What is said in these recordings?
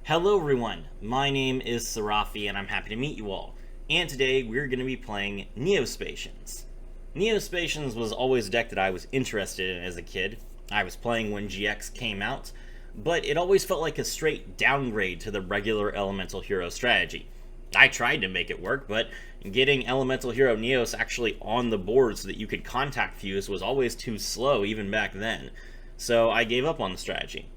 Hello everyone, my name is Serafi and I'm happy to meet you all. And today we're going to be playing Neo-Spacians. Neo-Spacians was always a deck that I was interested in as a kid. I was playing when GX came out, but it always felt like a straight downgrade to the regular Elemental Hero strategy. I tried to make it work, but getting Elemental Hero Neos actually on the board so that you could contact fuse was always too slow even back then. So I gave up on the strategy.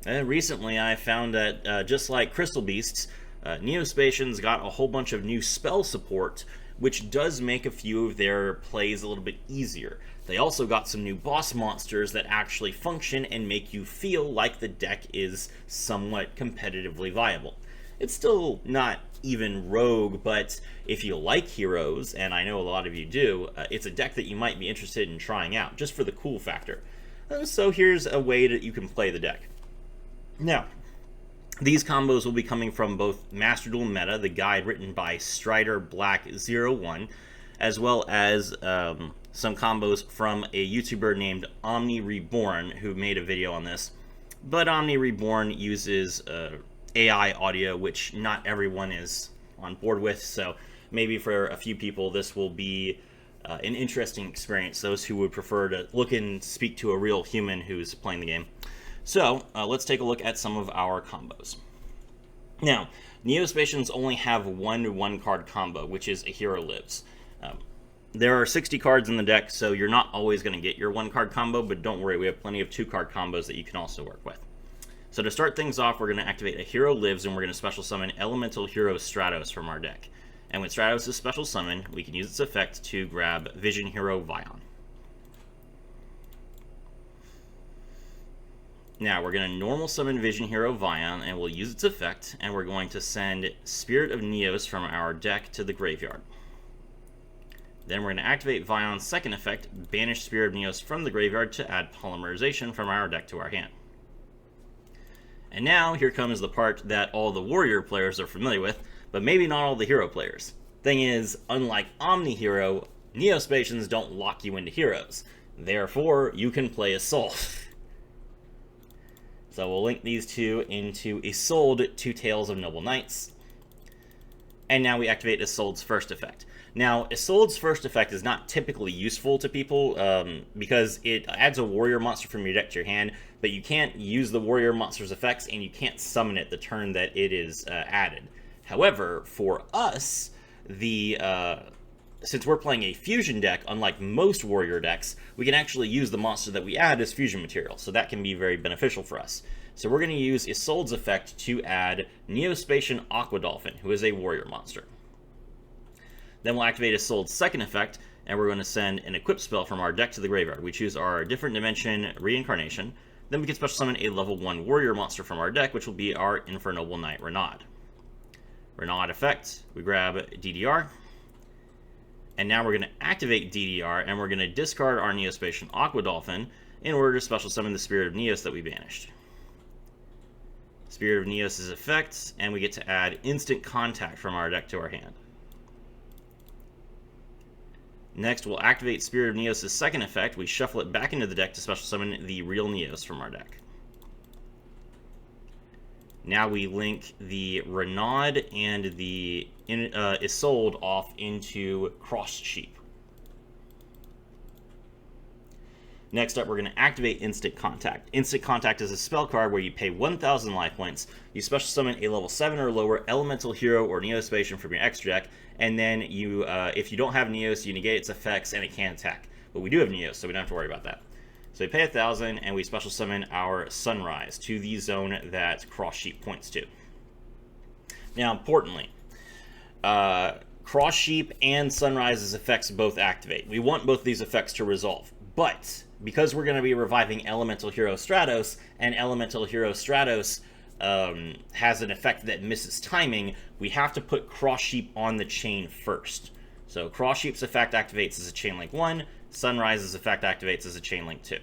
And recently I found that just like Crystal Beasts, Neo-Spacians got a whole bunch of new spell support, which does make a few of their plays a little bit easier. They also got some new boss monsters that actually function and make you feel like the deck is somewhat competitively viable. It's still not even rogue, but if you like heroes, and I know a lot of you do, it's a deck that you might be interested in trying out, just for the cool factor. So here's a way that you can play the deck. Now, these combos will be coming from both Master Duel Meta, the guide written by Strider Black 01, as well as some combos from a YouTuber named Omni Reborn, who made a video on this. But Omni Reborn uses AI audio, which not everyone is on board with, so maybe for a few people this will be an interesting experience, those who would prefer to look and speak to a real human who's playing the game. So, let's take a look at some of our combos. Now, Neo-Spacians only have one card combo, which is a Hero Lives. There are 60 cards in the deck, so you're not always going to get your 1-card combo, but don't worry, we have plenty of 2-card combos that you can also work with. So to start things off, we're going to activate a Hero Lives, and we're going to special summon Elemental Hero Stratos from our deck. And with Stratos' special summon, we can use its effect to grab Vision Hero Vyon. Now, we're going to normal summon Vision Hero Vyon, and we'll use its effect, and we're going to send Spirit of Neos from our deck to the graveyard. Then we're going to activate Vyon's second effect, banish Spirit of Neos from the graveyard to add Polymerization from our deck to our hand. And now, here comes the part that all the Warrior players are familiar with, but maybe not all the Hero players. Thing is, unlike Omni-Hero, Neo-Spacians don't lock you into heroes. Therefore, you can play Assault. So we'll link these two into Isolde, Two Tales of Noble Knights. And now we activate Isolde's first effect. Now, Isolde's first effect is not typically useful to people because it adds a warrior monster from your deck to your hand, but you can't use the warrior monster's effects and you can't summon it the turn that it is added. However, for us, since we're playing a fusion deck, unlike most warrior decks, we can actually use the monster that we add as fusion material, so that can be very beneficial for us. So we're going to use Isolde's effect to add Neo-Spacian Aqua Dolphin, who is a warrior monster. Then we'll activate Isolde's second effect, and we're going to send an equip spell from our deck to the graveyard. We choose our different dimension reincarnation. Then we can special summon a level 1 warrior monster from our deck, which will be our Infernoble Knight Renaud. Renaud effect, we grab DDR. And now we're going to activate DDR, and we're going to discard our Neo-Spacian Aqua Dolphin in order to special summon the Spirit of Neos that we banished. Spirit of Neos' effect, and we get to add Instant Contact from our deck to our hand. Next, we'll activate Spirit of Neos' second effect. We shuffle it back into the deck to special summon the real Neos from our deck. Now we link the Renaud and the Isolde off into Cross Sheep. Next up, we're going to activate Instant Contact. Instant Contact is a spell card where you pay 1,000 life points, you special summon a level 7 or lower Elemental Hero or Neo-Spacian from your extra deck, and then you, if you don't have Neos, you negate its effects and it can't attack. But we do have Neos, so we don't have to worry about that. So we pay 1,000, and we special summon our Sunrise to the zone that Cross Sheep points to. Now, importantly, Cross Sheep and Sunrise's effects both activate. We want both of these effects to resolve, but because we're going to be reviving Elemental Hero Stratos, and Elemental Hero Stratos has an effect that misses timing, we have to put Cross Sheep on the chain first. So Cross Sheep's effect activates as a chain link 1, Sunrise's effect activates as a chain link 2.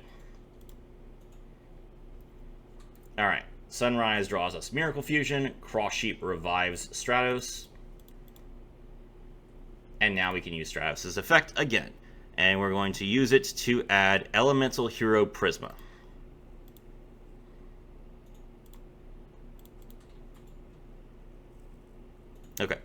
Alright, Sunrise draws us Miracle Fusion, Cross Sheep revives Stratos, and now we can use Stratos' effect again. And we're going to use it to add Elemental Hero Prisma. Okay.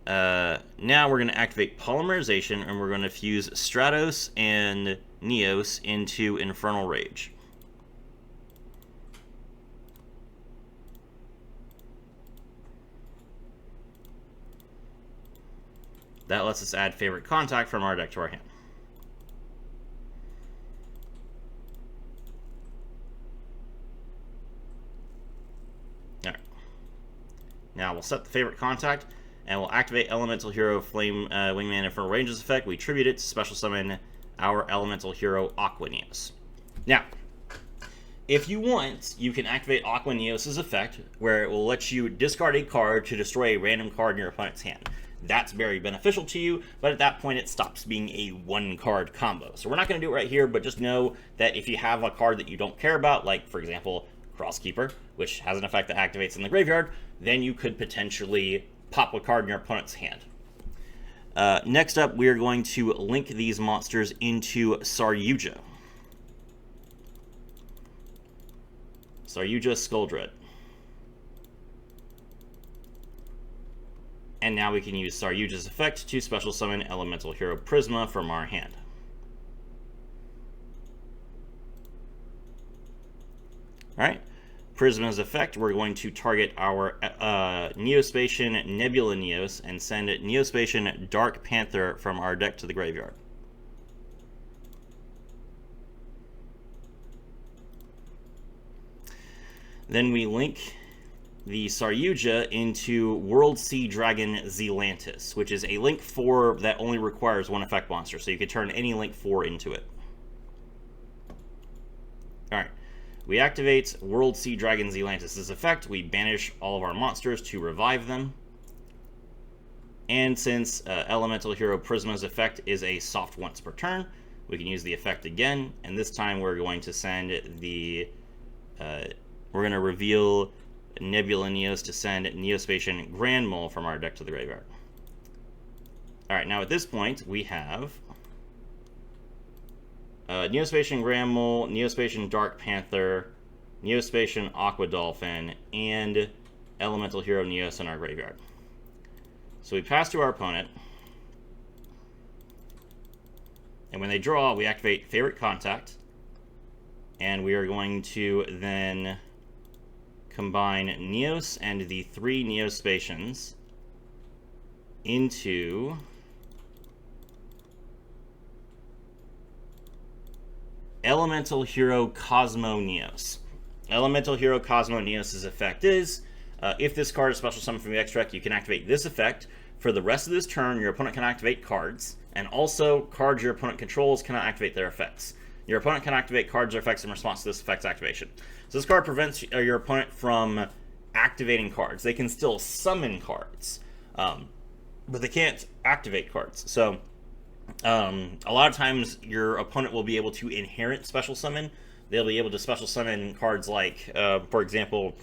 Now we're going to activate Polymerization, and we're going to fuse Stratos and Neos into Infernal Rage. That lets us add Favorite Contact from our deck to our hand. Alright. Now we'll set the Favorite Contact, and we'll activate Elemental Hero Flame Wingman Infernal Ranges effect. We tribute it to special summon our Elemental Hero Aqua Neos. Now, if you want, you can activate Aqua Neos' effect, where it will let you discard a card to destroy a random card in your opponent's hand. That's very beneficial to you, but at that point it stops being a one-card combo. So we're not going to do it right here, but just know that if you have a card that you don't care about, like, for example, Crosskeeper, which has an effect that activates in the graveyard, then you could potentially pop a card in your opponent's hand. Next up, we are going to link these monsters into Saryuja. Saryuja Skuldred. And now we can use Saryuja's effect to special summon Elemental Hero Prisma from our hand. Alright, Prisma's effect, we're going to target our Neo-Spacian Nebula Neos and send Neo-Spacian Dark Panther from our deck to the graveyard. Then we link the Saryuja into World Sea Dragon Zealantis, which is a Link 4 that only requires one effect monster, so you could turn any Link 4 into it. Alright, we activate World Sea Dragon Zealantis' effect, we banish all of our monsters to revive them, and since Elemental Hero Prisma's effect is a soft once per turn, we can use the effect again, and this time we're going to send the... we're going to reveal Nebula Neos to send Neo-Spacian Grand Mole from our deck to the graveyard. Alright, now at this point, we have Neo-Spacian Grand Mole, Neo-Spacian Dark Panther, Neo-Spacian Aqua Dolphin, and Elemental Hero Neos in our graveyard. So we pass to our opponent, and when they draw, we activate Favorite Contact, and we are going to then combine Neos and the 3 Neo-Spacians into Elemental Hero Cosmo Neos. Elemental Hero Cosmo Neos' effect is, if this card is special summoned from the X-Deck, you can activate this effect. For the rest of this turn, your opponent can activate cards, and also cards your opponent controls cannot activate their effects. Your opponent can activate cards or effects in response to this effect's activation. So this card prevents your opponent from activating cards. They can still summon cards, but they can't activate cards. So a lot of times your opponent will be able to inherent special summon. They'll be able to special summon cards like, for example,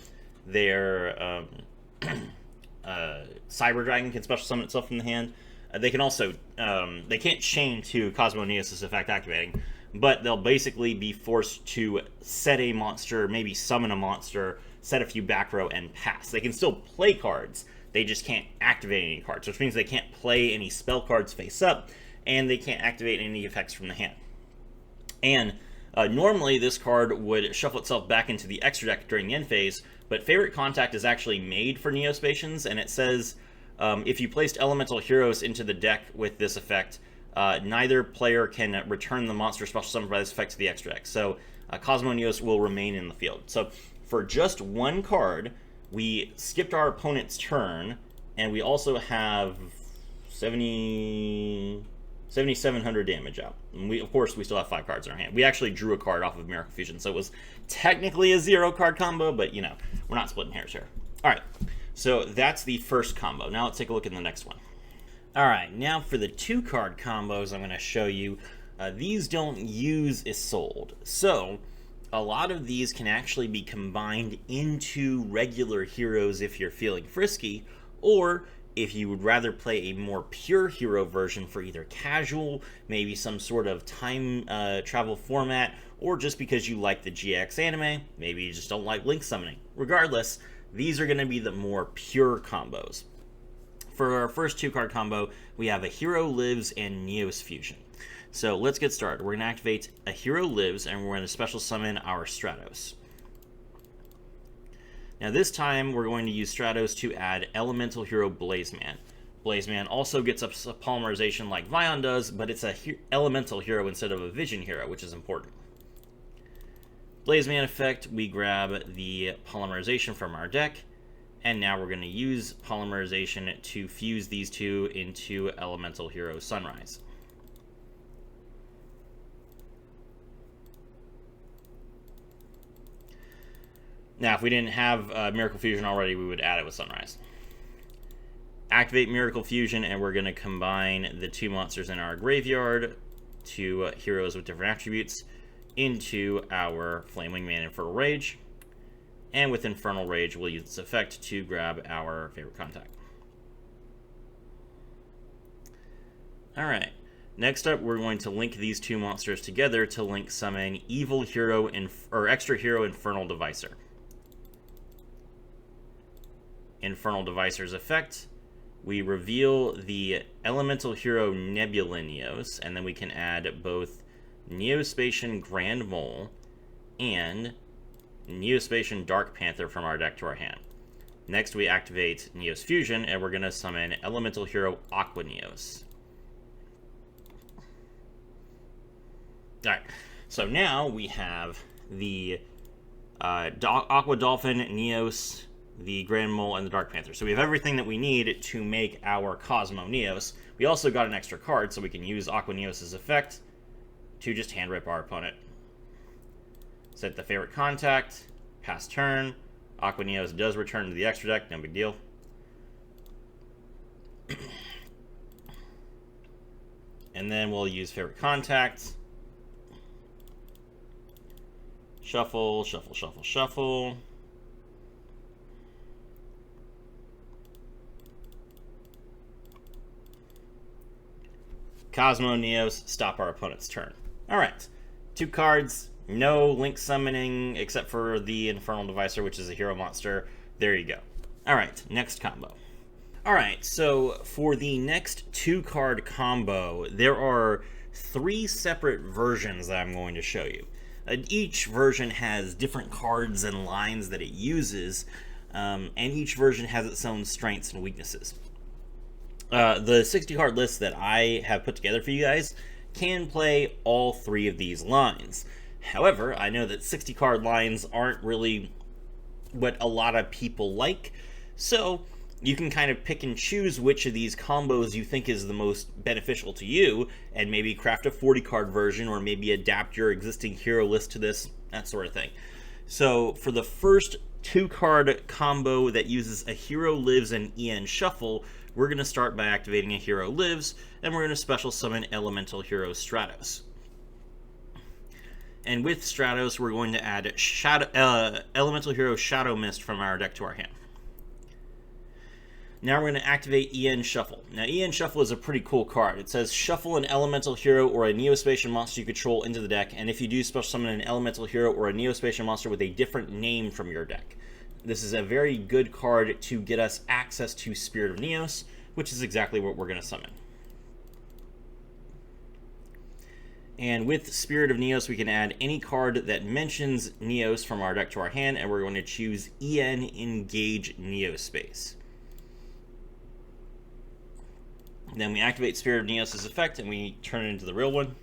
their Cyber Dragon can special summon itself from the hand. They can also, they can't chain to Cosmo Neos' effect activating, but they'll basically be forced to set a monster, maybe summon a monster, set a few back row, and pass. They can still play cards, they just can't activate any cards, which means they can't play any spell cards face up, and they can't activate any effects from the hand. And normally this card would shuffle itself back into the extra deck during the end phase, but Favorite Contact is actually made for Neo-Spacians, and it says if you placed Elemental Heroes into the deck with this effect, neither player can return the monster special summoned by this effect to the extra deck. So Cosmo Neos will remain in the field. So for just one card, we skipped our opponent's turn, and we also have 7,700 damage out. And of course, we still have 5 cards in our hand. We actually drew a card off of Miracle Fusion, so it was technically a 0-card combo, but, you know, we're not splitting hairs here. All right, so that's the first combo. Now let's take a look at the next one. All right, now for the 2-card combos I'm going to show you. These don't use Isolde. So a lot of these can actually be combined into regular heroes if you're feeling frisky, or if you would rather play a more pure hero version for either casual, maybe some sort of time travel format, or just because you like the GX anime, maybe you just don't like Link summoning. Regardless, these are going to be the more pure combos. For our first 2-card combo, we have a Hero Lives and Neos Fusion. So let's get started. We're going to activate a Hero Lives, and we're going to special summon our Stratos. Now this time, we're going to use Stratos to add Elemental Hero Blazeman. Blazeman also gets a polymerization like Vyon does, but it's a Elemental Hero instead of a Vision Hero, which is important. Blazeman effect, we grab the polymerization from our deck, and now we're going to use polymerization to fuse these two into Elemental Hero Sunrise. Now, if we didn't have Miracle Fusion already, we would add it with Sunrise. Activate Miracle Fusion, and we're going to combine the 2 monsters in our graveyard, 2 heroes with different attributes, into our Flaming Man Infernal Rage. And with Infernal Rage, we'll use this effect to grab our favorite contact. Alright, next up we're going to link these 2 monsters together to link summon Evil Hero or Extra Hero Infernal Devicer. Infernal Devicer's effect, we reveal the Elemental Hero Nebula Neos, and then we can add both Neo-Spacian Grand Mole and Neo-Spacian Dark Panther from our deck to our hand. Next, we activate Neos Fusion, and we're going to summon Elemental Hero Aqua Neos. Alright, so now we have the Aqua Dolphin, Neos, the Grand Mole, and the Dark Panther. So we have everything that we need to make our Cosmo Neos. We also got an extra card, so we can use Aqua Neos' effect to just hand rip our opponent. Set the favorite contact, pass turn. Aqua Neos does return to the extra deck, no big deal. And then we'll use favorite contact. Shuffle, shuffle, shuffle, shuffle. Cosmo Neos, stop our opponent's turn. Alright, 2 cards, no link summoning except for the Infernal Devicer, which is a hero monster. There you go. Alright, next combo. Alright, so for the next 2-card combo, there are 3 separate versions that I'm going to show you. Each version has different cards and lines that it uses, and each version has its own strengths and weaknesses. The 60-card list that I have put together for you guys can play all 3 of these lines. However, I know that 60-card lines aren't really what a lot of people like, so you can kind of pick and choose which of these combos you think is the most beneficial to you, and maybe craft a 40-card version, or maybe adapt your existing hero list to this, that sort of thing. So for the first 2-card combo that uses a Hero Lives and EN Shuffle, we're going to start by activating a Hero Lives, and we're going to special summon Elemental Hero Stratos. And with Stratos, we're going to add Elemental Hero Shadow Mist from our deck to our hand. Now we're going to activate EN Shuffle. Now EN Shuffle is a pretty cool card. It says shuffle an Elemental Hero or a Neo-Spacian monster you control into the deck, and if you do, special summon an Elemental Hero or a Neo-Spacian monster with a different name from your deck. This is a very good card to get us access to Spirit of Neos, which is exactly what we're going to summon. And with Spirit of Neos, we can add any card that mentions Neos from our deck to our hand, and we're going to choose EN Engage Neo-Space. Then we activate Spirit of Neos' effect, and we turn it into the real one.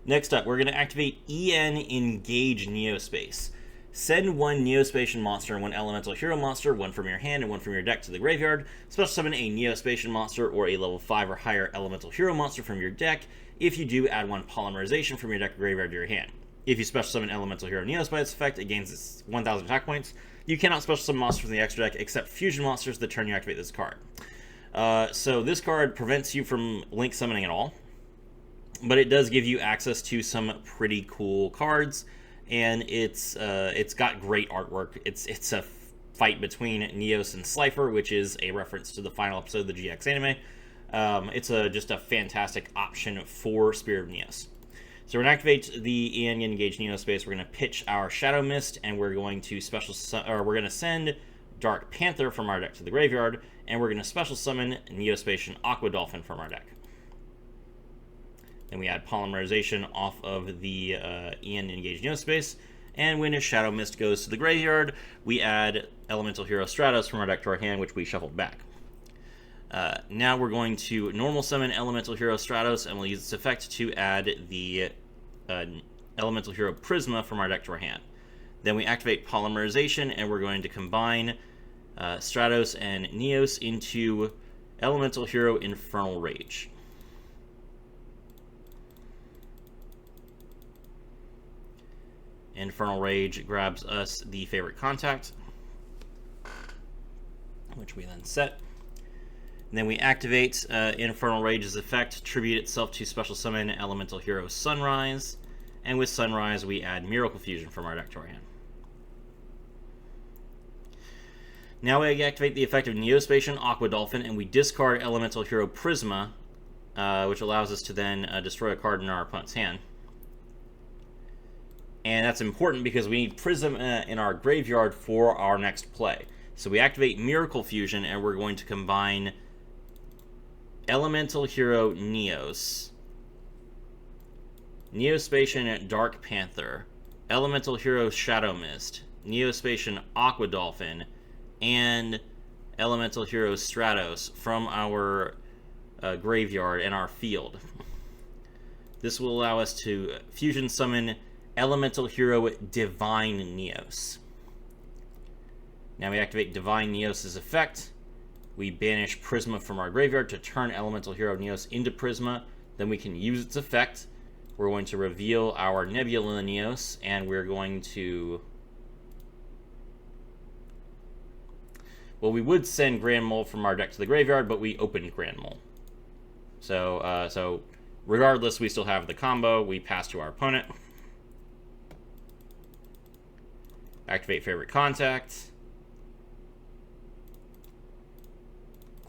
Next up, we're going to activate EN Engage Neo-Space. Send 1 Neo-Spacian monster and 1 Elemental Hero monster, 1 from your hand and 1 from your deck, to the graveyard. Special summon a Neo-Spacian monster or a level 5 or higher Elemental Hero monster from your deck. If you do, add 1 polymerization from your deck or graveyard to your hand. If you special summon Elemental Hero Neos by its effect, it gains its 1,000 attack points. You cannot special summon monsters from the extra deck except fusion monsters the turn you activate this card. So this card prevents you from link summoning at all, but it does give you access to some pretty cool cards. And it's got great artwork. It's a fight between Neos and Slifer, which is a reference to the final episode of the GX anime. It's just a fantastic option for Spirit of Neos. So we're going to activate the Engage Neo Space. We're going to pitch our Shadow Mist, and we're going to we're going to send Dark Panther from our deck to the graveyard, and we're going to special summon Neo-Spacian Aqua Dolphin from our deck. Then we add Polymerization off of the Vyon Engage Neospace, and when a Shadow Mist goes to the graveyard, we add Elemental Hero Stratos from our deck to our hand, which we shuffled back. Now we're going to normal summon Elemental Hero Stratos, and we'll use its effect to add the Elemental Hero Prisma from our deck to our hand. Then we activate Polymerization, and we're going to combine Stratos and Neos into Elemental Hero Infernal Rage. Infernal Rage grabs us the favorite contact, which we then set. And then we activate Infernal Rage's effect, tribute itself to special summon Elemental Hero Sunrise, and with Sunrise we add Miracle Fusion from our deck to our hand. Now we activate the effect of Neo-Spacian Aqua Dolphin, and we discard Elemental Hero Prisma, which allows us to then destroy a card in our opponent's hand. And that's important because we need Prism in our graveyard for our next play. So we activate Miracle Fusion, and we're going to combine Elemental Hero Neos, Neo-Spacian Dark Panther, Elemental Hero Shadow Mist, Neo-Spacian Aqua Dolphin, and Elemental Hero Stratos from our graveyard and our field. This will allow us to fusion summon Elemental Hero Divine Neos. Now we activate Divine Neos' effect. We banish Prisma from our graveyard to turn Elemental Hero Neos into Prisma. Then we can use its effect. We're going to reveal our Nebula Neos, and we're going to... Well, we would send Grand Mole from our deck to the graveyard, but we opened Grand Mole. So regardless, we still have the combo. We pass to our opponent. Activate favorite contact.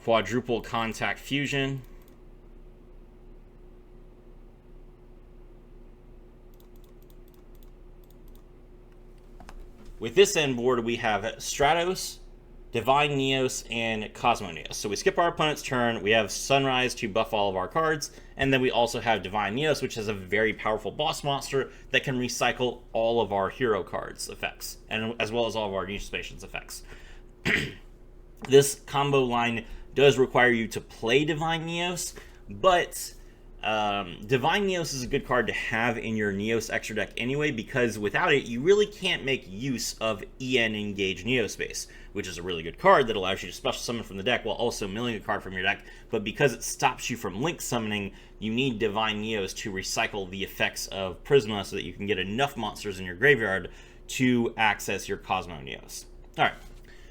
Quadruple contact fusion. With this end board, we have Stratos, Divine Neos, and Cosmo Neos. So we skip our opponent's turn, we have Sunrise to buff all of our cards, and then we also have Divine Neos, which is a very powerful boss monster that can recycle all of our hero cards' effects, and as well as all of our Neo-Spacian's effects. This combo line does require you to play Divine Neos, but Divine Neos is a good card to have in your Neos extra deck anyway, because without it, you really can't make use of EN Engage Neospace, which is a really good card that allows you to special summon from the deck while also milling a card from your deck. But because it stops you from link summoning, you need Divine Neos to recycle the effects of Prisma so that you can get enough monsters in your graveyard to access your Cosmo Neos. Alright,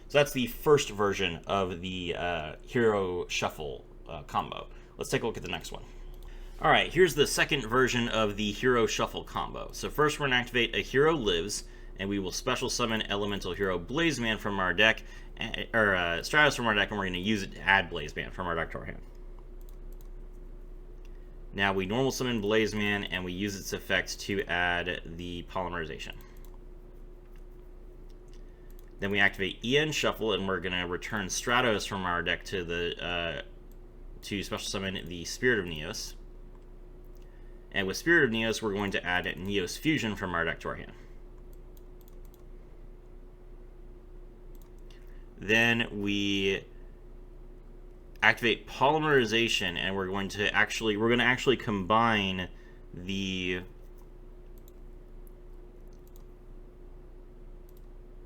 so that's the first version of the Hero Shuffle combo. Let's take a look at the next one. Alright, here's the second version of the Hero Shuffle combo. So first we're going to activate a Hero Lives, and we will special summon Elemental Hero Blazeman from our deck, or Stratos from our deck, and we're going to use it to add Blazeman from our deck to our hand. Now we normal summon Blazeman, and we use its effect to add the Polymerization. Then we activate EN Shuffle, and we're going to return Stratos from our deck to the to special summon the Spirit of Neos. And with Spirit of Neos, we're going to add Neos Fusion from our deck to our hand. Then we activate Polymerization, and we're going to actually combine the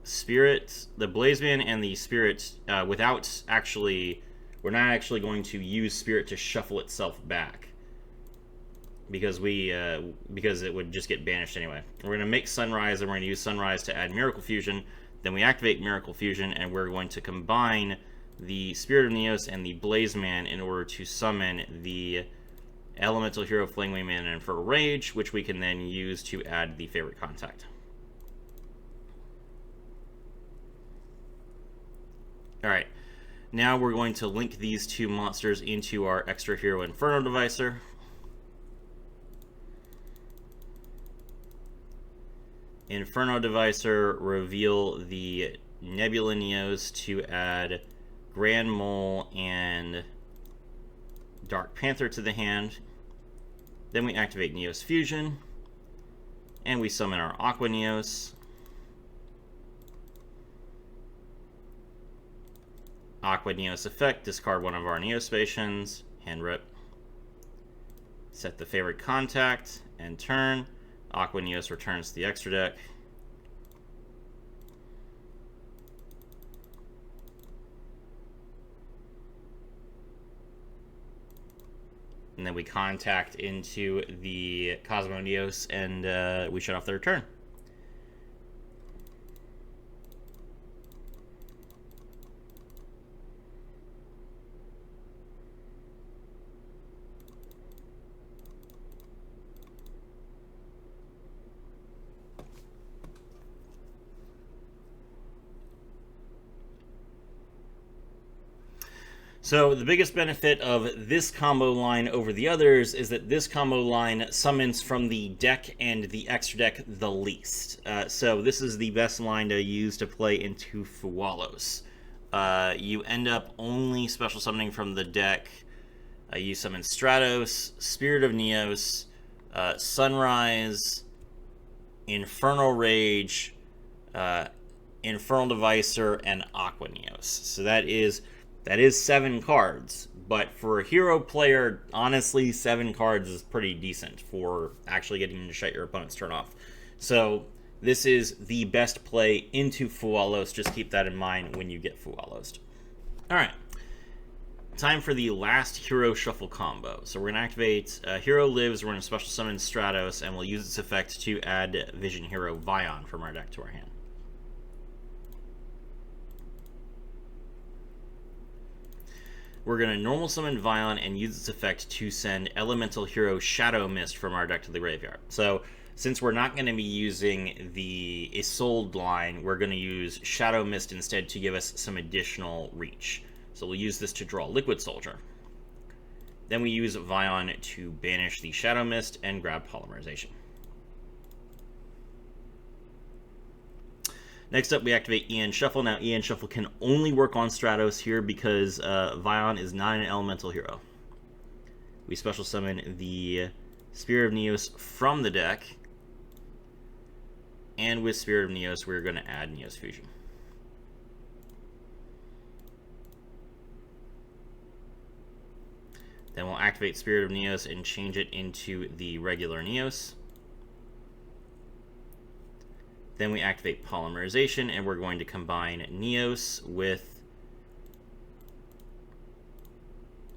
Spirit, the Blazeman and the Spirit without actually, we're not actually going to use Spirit to shuffle itself back, because it would just get banished anyway. We're going to make Sunrise, and we're going to use Sunrise to add Miracle Fusion. Then we activate Miracle Fusion, and we're going to combine the Spirit of Neos and the Blazeman in order to summon the Elemental Hero Flangewayman and for Rage, which we can then use to add the favorite contact. Alright, now we're going to link these two monsters into our Extra Hero Inferno Devicer. Inferno Devicer, reveal the Nebula Neos to add Grand Mole and Dark Panther to the hand. Then we activate Neos Fusion, and we summon our Aqua Neos. Aqua Neos effect, discard one of our Neo-Spacians, hand rip. Set the favorite contact, and turn. Aqua Neos returns to the extra deck. And then we contact into the Cosmo Neos, and we shut off their turn. So the biggest benefit of this combo line over the others is that this combo line summons from the deck and the extra deck the least. So this is the best line to use to play into Fualos. You end up only special summoning from the deck. You summon Stratos, Spirit of Neos, Sunrise, Infernal Rage, Infernal Devicer, and Aqua Neos. So that is 7 cards, but for a hero player, honestly, 7 cards is pretty decent for actually getting to shut your opponent's turn off. So this is the best play into Fualos. Just keep that in mind when you get Fualos. Alright, time for the last hero shuffle combo. So we're going to activate Hero Lives, we're going to special summon Stratos, and we'll use its effect to add Vision Hero Vyon from our deck to our hand. We're going to normal summon Vyon and use its effect to send Elemental Hero Shadow Mist from our deck to the graveyard. So, since we're not going to be using the Isolde line, we're going to use Shadow Mist instead to give us some additional reach. So we'll use this to draw Liquid Soldier. Then we use Vyon to banish the Shadow Mist and grab Polymerization. Next up, we activate EN Shuffle. Now, EN Shuffle can only work on Stratos here because Vyon is not an elemental hero. We special summon the Spirit of Neos from the deck. And with Spirit of Neos, we're going to add Neos Fusion. Then we'll activate Spirit of Neos and change it into the regular Neos. Then we activate Polymerization, and we're going to combine Neos with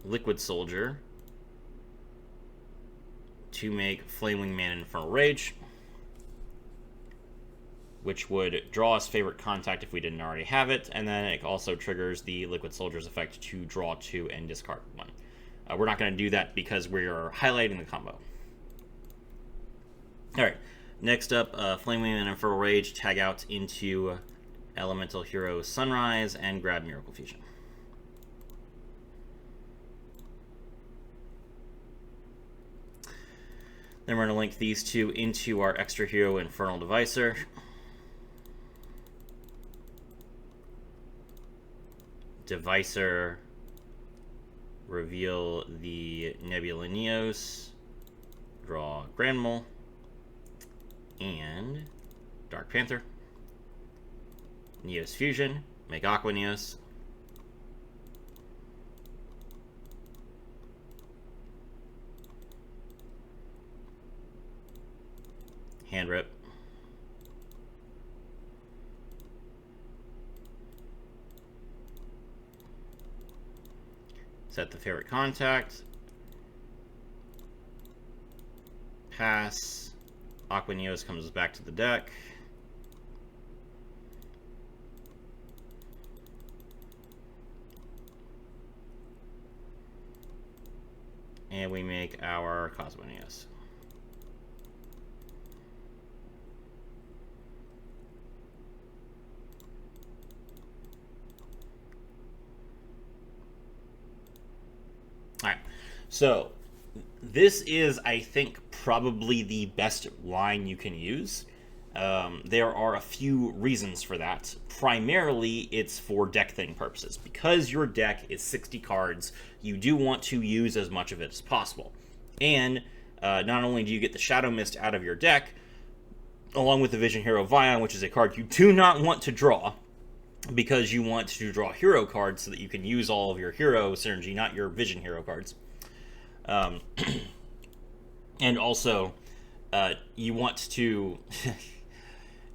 Liquid Soldier to make Flamewing Man and Infernal Rage, which would draw us favorite contact if we didn't already have it, and then it also triggers the Liquid Soldier's effect to draw 2 and discard 1. We're not going to do that because we're highlighting the combo. Alright. Next up, Flamewing and Infernal Rage tag out into Elemental Hero Sunrise and grab Miracle Fusion. Then we're going to link these two into our extra hero Infernal Devicer. Devicer, reveal the Nebula Neos, draw Grand Mole, and Dark Panther. Neos Fusion, make Aqua Neos. Hand rip. Set the favorite contact. Pass. Aqua Neos comes back to the deck. And we make our Cosmo Neos. Alright, so this is, I think, probably the best line you can use. There are a few reasons for that. Primarily, it's for deck thinning purposes. Because your deck is 60 cards, you do want to use as much of it as possible. And not only do you get the Shadow Mist out of your deck, along with the Vision Hero Vyon, which is a card you do not want to draw, because you want to draw hero cards so that you can use all of your hero synergy, not your Vision Hero cards. And also, you want to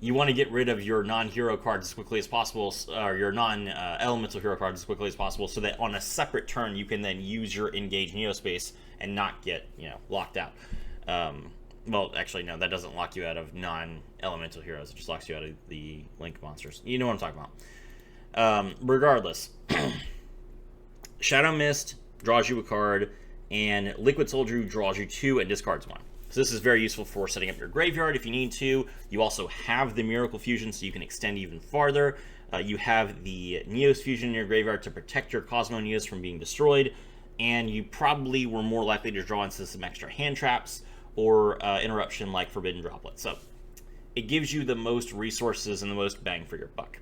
you want to get rid of your non-hero cards as quickly as possible, or your non-elemental hero cards as quickly as possible, so that on a separate turn you can then use your engaged Neo-Space and not get, locked out. Well, actually, no, that doesn't lock you out of non-elemental heroes. It just locks you out of the Link monsters. You know what I'm talking about. Regardless, Shadow Mist draws you a card, and Liquid Soldier draws you 2 and discards 1. So this is very useful for setting up your graveyard if you need to. You also have the Miracle Fusion, so you can extend even farther. You have the Neos Fusion in your graveyard to protect your Cosmo Neos from being destroyed, and you probably were more likely to draw into some extra hand traps or interruption like Forbidden Droplet. So it gives you the most resources and the most bang for your buck.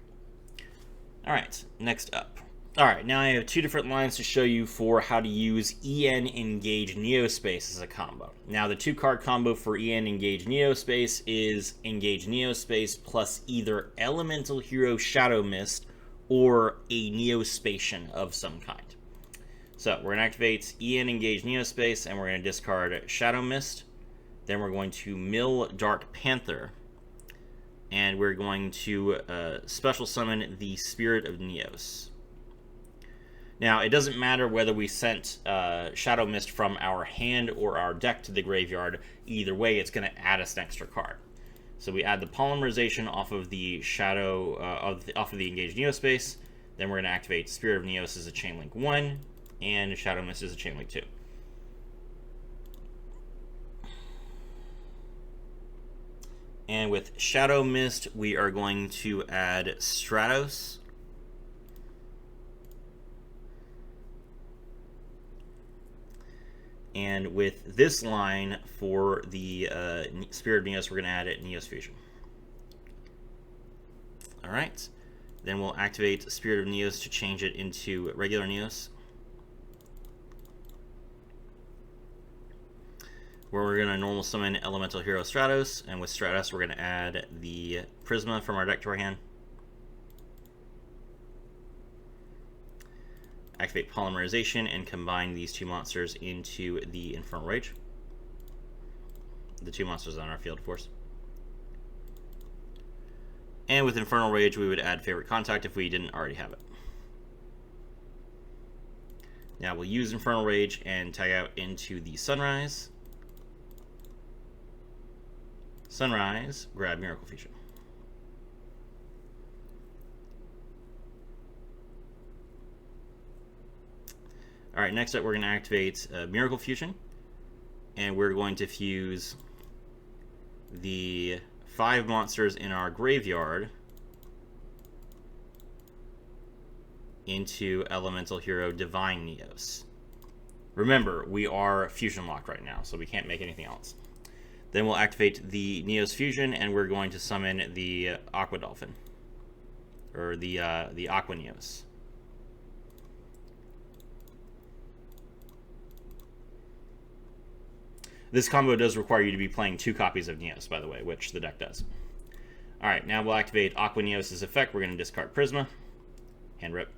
Alright, next up. Alright, now I have 2 different lines to show you for how to use EN Engage Neo-Space as a combo. Now the 2-card combo for EN Engage Neo-Space is Engage Neo-Space plus either Elemental Hero Shadow Mist or a Neo-Spacian of some kind. So we're going to activate EN Engage Neo-Space, and we're going to discard Shadow Mist. Then we're going to mill Dark Panther, and we're going to special summon the Spirit of Neos. Now, it doesn't matter whether we sent Shadow Mist from our hand or our deck to the graveyard. Either way, it's going to add us an extra card. So we add the Polymerization off of the Shadow off of the Engaged Neo-Space. Then we're going to activate Spirit of Neos as a Chainlink 1, and Shadow Mist as a Chainlink 2. And with Shadow Mist, we are going to add Stratos. And with this line for the Spirit of Neos, we're going to add it Neos Fusion. Alright. Then we'll activate Spirit of Neos to change it into regular Neos, where we're going to normal summon Elemental Hero Stratos, and with Stratos we're going to add the Prisma from our deck to our hand. Activate Polymerization and combine these 2 monsters into the Infernal Rage. The 2 monsters on our field, of course. And with Infernal Rage we would add Favorite Contact if we didn't already have it. Now we'll use Infernal Rage and tag out into the Sunrise. Sunrise, grab Miracle Fusion. Alright, next up we're going to activate Miracle Fusion, and we're going to fuse the 5 monsters in our graveyard into Elemental Hero Divine Neos. Remember, we are fusion locked right now, so we can't make anything else. Then we'll activate the Neos Fusion, and we're going to summon the Aqua Dolphin, or the Aqua Neos. This combo does require you to be playing 2 copies of Neos, by the way, which the deck does. Alright, now we'll activate Aqua Neos' effect. We're going to discard Prisma. Hand rip.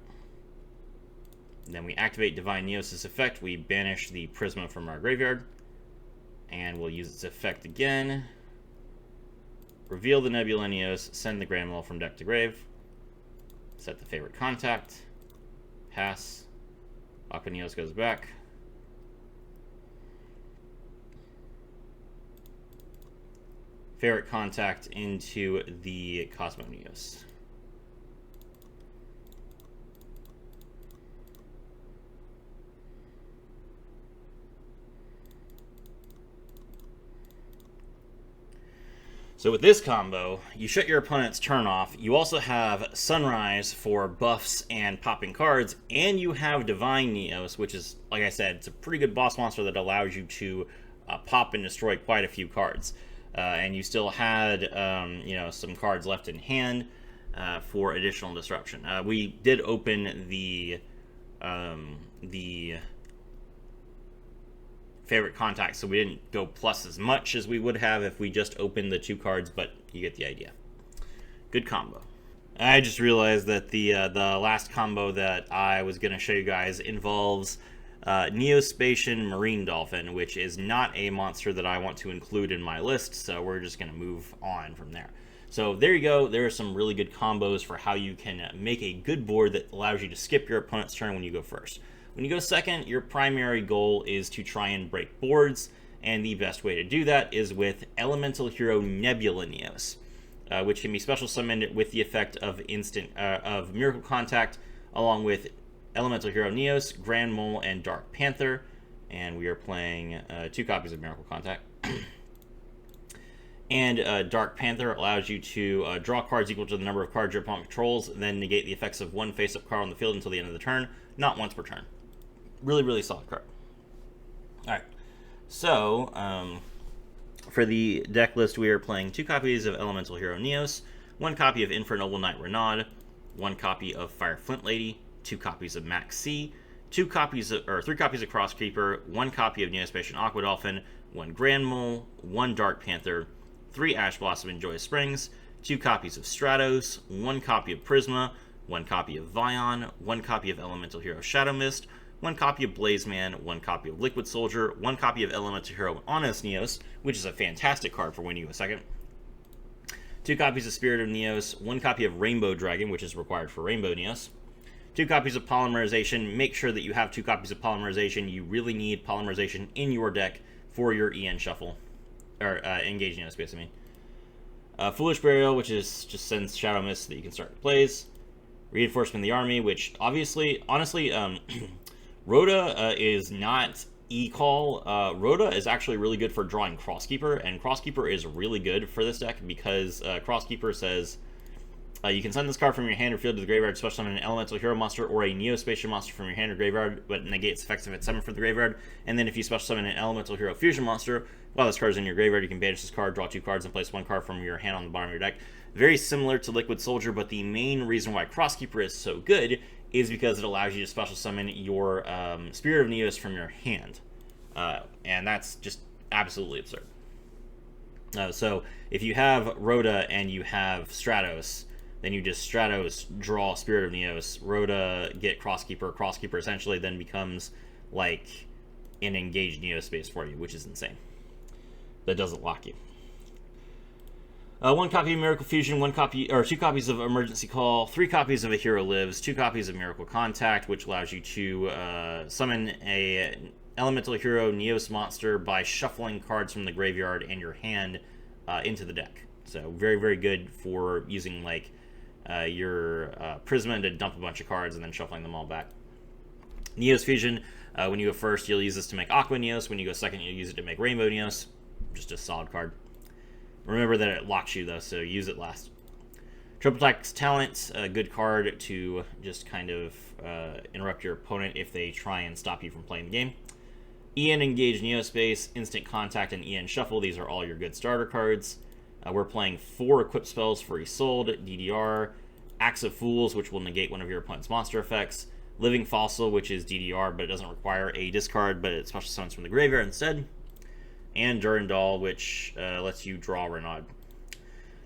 And then we activate Divine Neos' effect. We banish the Prisma from our graveyard. And we'll use its effect again. Reveal the Nebula Neos. Send the Grand Mole from deck to grave. Set the Favorite Contact. Pass. Aqua Neos goes back. Favorite Contact into the Cosmo Neos. So with this combo, you shut your opponent's turn off. You also have Sunrise for buffs and popping cards, and you have Divine Neos, which is, like I said, it's a pretty good boss monster that allows you to pop and destroy quite a few cards. and you still had some cards left in hand for additional disruption. We did open the favorite contact, so we didn't go plus as much as we would have if we just opened the 2 cards, but you get the idea. Good combo. I just realized that the last combo that I was going to show you guys involves Neo-Spacian Marine Dolphin, which is not a monster that I want to include in my list, so we're just going to move on from there. So there you go. There are some really good combos for how you can make a good board that allows you to skip your opponent's turn when you go first. When you go second, your primary goal is to try and break boards, and the best way to do that is with Elemental Hero Nebula Neos, which can be special summoned with the effect of Miracle Contact, along with Elemental Hero Neos, Grand Mole, and Dark Panther. And we are playing 2 copies of Miracle Contact. And Dark Panther allows you to draw cards equal to the number of cards your opponent controls, then negate the effects of 1 face-up card on the field until the end of the turn, not once per turn. Really, really solid card. Alright, so for the deck list, we are playing 2 copies of Elemental Hero Neos, 1 copy of Infernoble Knight Renaud, 1 copy of Fire Flint Lady, 2 copies of Max C, 3 copies of Cross Creeper, 1 copy of Neo-Spacian Aqua Dolphin, 1 Grand Mole, 1 Dark Panther, 3 Ash Blossom and Joyous Springs, 2 copies of Stratos, 1 copy of Prisma, 1 copy of Vyon, 1 copy of Elemental Hero Shadow Mist, 1 copy of Blazeman, 1 copy of Liquid Soldier, 1 copy of Elemental Hero Honest Neos, which is a fantastic card for when you go second, 2 copies of Spirit of Neos, 1 copy of Rainbow Dragon, which is required for Rainbow Neos, 2 copies of Polymerization. Make sure that you have 2 copies of Polymerization. You really need Polymerization in your deck for your EN Shuffle, or Engage Neo-Space, I mean. Foolish Burial, which is just sends Shadow Mist so that you can start plays. Reinforcement of the Army, which honestly, Rhoda is not E-Call. Rhoda is actually really good for drawing Crosskeeper, and Crosskeeper is really good for this deck because Crosskeeper says you can send this card from your hand or field to the graveyard, special summon an Elemental Hero monster or a Neo-Spacian monster from your hand or graveyard, but negates effects if it's summoned from the graveyard. And then if you special summon an Elemental Hero Fusion monster, while this card is in your graveyard, you can banish this card, draw 2 cards, and place 1 card from your hand on the bottom of your deck. Very similar to Liquid Soldier, but the main reason why Crosskeeper is so good is because it allows you to special summon your Spirit of Neos from your hand. And that's just absolutely absurd. So if you have Rhoda and you have Stratos, then you just Stratos draw Spirit of Neos, Rhoda get Crosskeeper. Crosskeeper essentially then becomes like an engaged Neo space for you, which is insane. That doesn't lock you. 1 copy of Miracle Fusion, 2 copies of Emergency Call, 3 copies of A Hero Lives, 2 copies of Miracle Contact, which allows you to summon a Elemental Hero Neos monster by shuffling cards from the graveyard and your hand into the deck. So very, very good for using like your Prisma to dump a bunch of cards and then shuffling them all back. Neos Fusion, when you go first, you'll use this to make Aqua Neos. When you go second, you'll use it to make Rainbow Neos. Just a solid card. Remember that it locks you, though, so use it last. Triple Attack's Talent, a good card to just kind of interrupt your opponent if they try and stop you from playing the game. EN Engage Neospace, Instant Contact, and EN Shuffle. These are all your good starter cards. We're playing 4 equipped spells for Isolde, DDR, Axe of Fools, which will negate one of your opponent's monster effects, Living Fossil, which is DDR, but it doesn't require a discard, but it special summons from the graveyard instead, and Durandal, which lets you draw Renaud.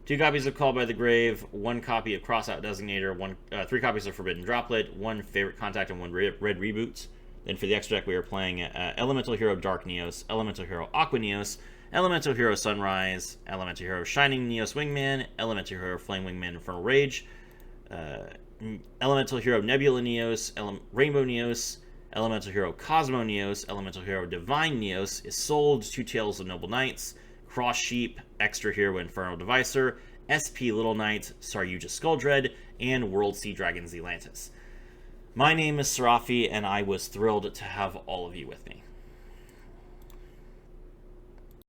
2 copies of Call by the Grave, 1 copy of Crossout Designator, 3 copies of Forbidden Droplet, 1 Favorite Contact, and 1 Red Reboot. Then for the extra deck, we are playing Elemental Hero Dark Neos, Elemental Hero Aqua Neos, Elemental Hero Sunrise, Elemental Hero Shining Neos Wingman, Elemental Hero Flame Wingman Infernal Rage, Elemental Hero Nebula Neos, Rainbow Neos, Elemental Hero Cosmo Neos, Elemental Hero Divine Neos, Isolde, 2 Tales of Noble Knights, Cross Sheep, Extra Hero Infernal Devicer, SP Little Knight, Saryuja Skulldread, and World Sea Dragon Zelantis. My name is Serafi, and I was thrilled to have all of you with me.